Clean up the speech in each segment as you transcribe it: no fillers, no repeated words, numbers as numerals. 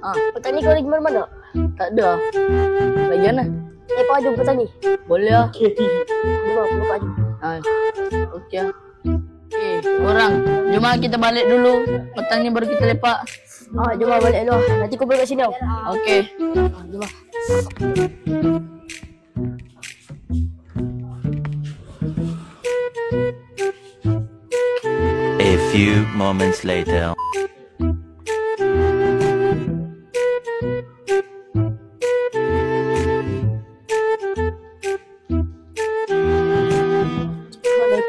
Kang, petani kau lagi mana-mana? Tak ada. Lagian lah. Pak Ajung petani. Boleh lah. Jom peluk Pak Ajung. Okey lah. Korang, jom kita balik dulu. Petang ni baru kita lepak. Jom balik dulu. Nanti kumpul kat sini. Okey. Jom. A few moments later.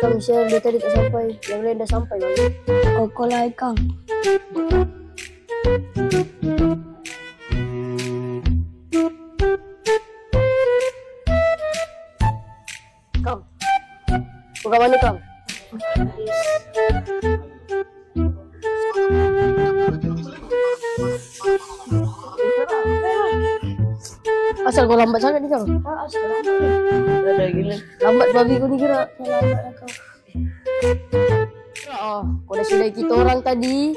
Kang share dia tadi tak sampai. Yang lain dah sampai kan? Kau lah Kang. Kang. Bukan mana Kang? Asal kau lambat sangat ni Kang? Asal lambat ni. Ada gila. Lambat babi kau ni kira. Lambat lah kau. Kau dah sudah kita orang tadi.